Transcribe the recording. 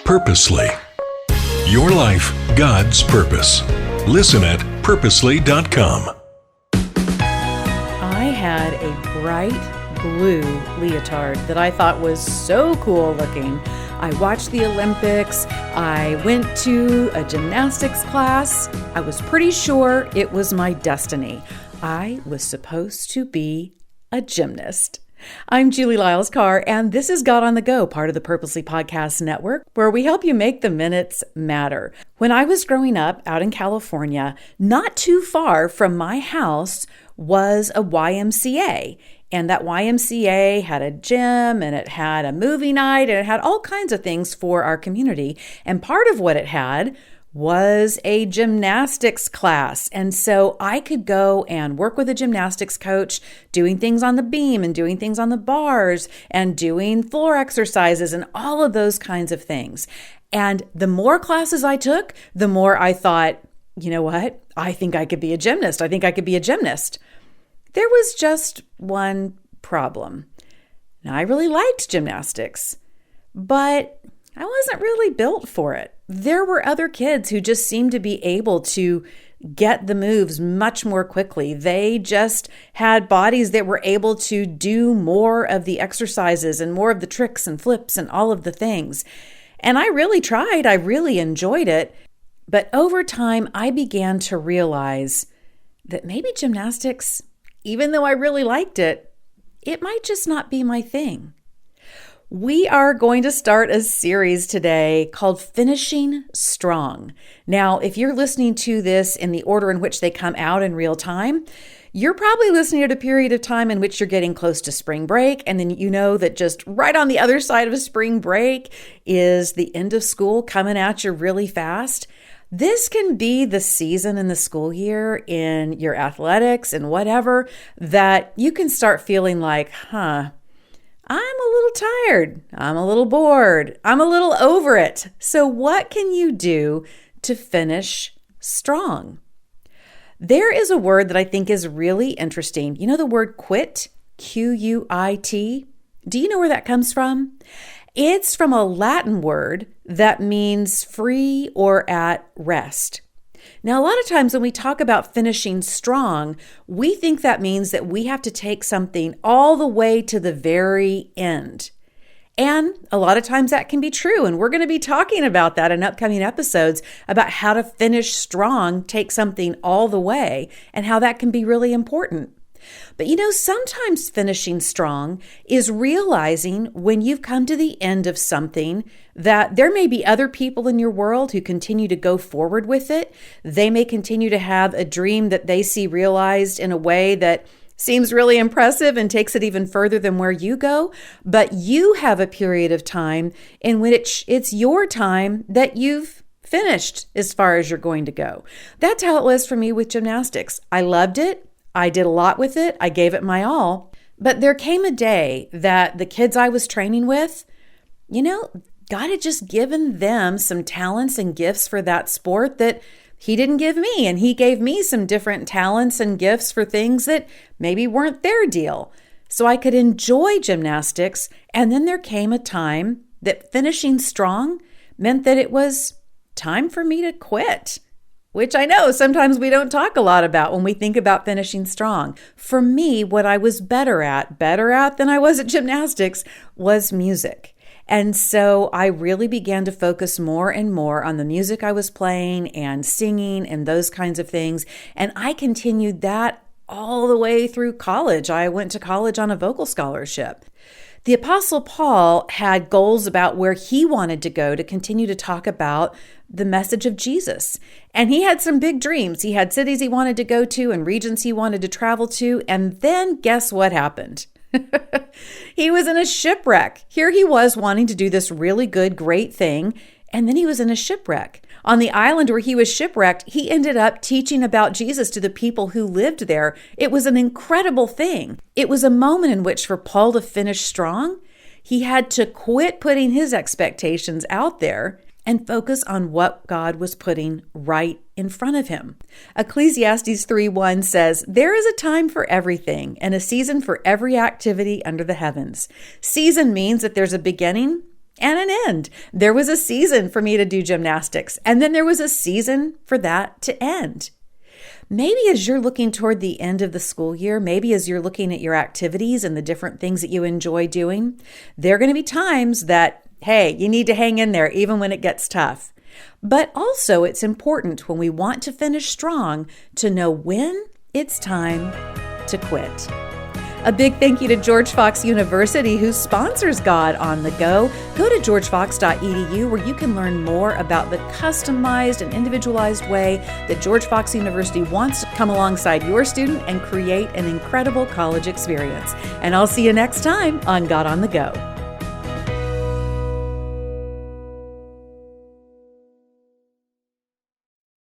Purposely. Your life, God's purpose. Listen at purposely.com. I had a bright blue leotard that I thought was so cool looking. I watched the Olympics. I went to a gymnastics class. I was pretty sure it was my destiny. I was supposed to be a gymnast. I'm Julie Lyles Carr, and this is God on the Go, part of the Purposely Podcast Network, where we help you make the minutes matter. When I was growing up out in California, not too far from my house was a YMCA. And that YMCA had a gym, and it had a movie night, and it had all kinds of things for our community. And part of what it had was a gymnastics class. And so I could go and work with a gymnastics coach, doing things on the beam and doing things on the bars and doing floor exercises and all of those kinds of things. And the more classes I took, the more I thought, you know what? I think I could be a gymnast. I think I could be a gymnast. There was just one problem. Now, I really liked gymnastics, but I wasn't really built for it. There were other kids who just seemed to be able to get the moves much more quickly. They just had bodies that were able to do more of the exercises and more of the tricks and flips and all of the things. And I really tried. I really enjoyed it. But over time, I began to realize that maybe gymnastics, even though I really liked it, it might just not be my thing. We are going to start a series today called Finishing Strong. Now, if you're listening to this in the order in which they come out in real time, you're probably listening at a period of time in which you're getting close to spring break. And then you know that just right on the other side of spring break is the end of school coming at you really fast. This can be the season in the school year in your athletics and whatever that you can start feeling like, I'm a little tired. I'm a little bored. I'm a little over it. So what can you do to finish strong? There is a word that I think is really interesting. You know the word quit? Quit. Do you know where that comes from? It's from a Latin word that means free or at rest. Now, a lot of times when we talk about finishing strong, we think that means that we have to take something all the way to the very end. And a lot of times that can be true. And we're going to be talking about that in upcoming episodes about how to finish strong, take something all the way, and how that can be really important. But you know, sometimes finishing strong is realizing when you've come to the end of something that there may be other people in your world who continue to go forward with it. They may continue to have a dream that they see realized in a way that seems really impressive and takes it even further than where you go. But you have a period of time in which it's your time that you've finished as far as you're going to go. That's how it was for me with gymnastics. I loved it. I did a lot with it. I gave it my all. But there came a day that the kids I was training with, God had just given them some talents and gifts for that sport that He didn't give me. And He gave me some different talents and gifts for things that maybe weren't their deal. So I could enjoy gymnastics. And then there came a time that finishing strong meant that it was time for me to quit. Which I know sometimes we don't talk a lot about when we think about finishing strong. For me, what I was better at than I was at gymnastics, was music. And so I really began to focus more and more on the music I was playing and singing and those kinds of things. And I continued that all the way through college. I went to college on a vocal scholarship. The Apostle Paul had goals about where he wanted to go to continue to talk about the message of Jesus. And he had some big dreams. He had cities he wanted to go to and regions he wanted to travel to. And then guess what happened? He was in a shipwreck. Here he was wanting to do this really good, great thing. And then he was in a shipwreck. On the island where he was shipwrecked, he ended up teaching about Jesus to the people who lived there. It was an incredible thing. It was a moment in which for Paul to finish strong, he had to quit putting his expectations out there and focus on what God was putting right in front of him. Ecclesiastes 3:1 says, "There is a time for everything and a season for every activity under the heavens." Season means that there's a beginning and an end. There was a season for me to do gymnastics, and then there was a season for that to end. Maybe as you're looking toward the end of the school year, maybe as you're looking at your activities and the different things that you enjoy doing, there are going to be times that, hey, you need to hang in there even when it gets tough. But also it's important when we want to finish strong to know when it's time to quit. A big thank you to George Fox University, who sponsors God on the Go. Go to georgefox.edu where you can learn more about the customized and individualized way that George Fox University wants to come alongside your student and create an incredible college experience. And I'll see you next time on God on the Go.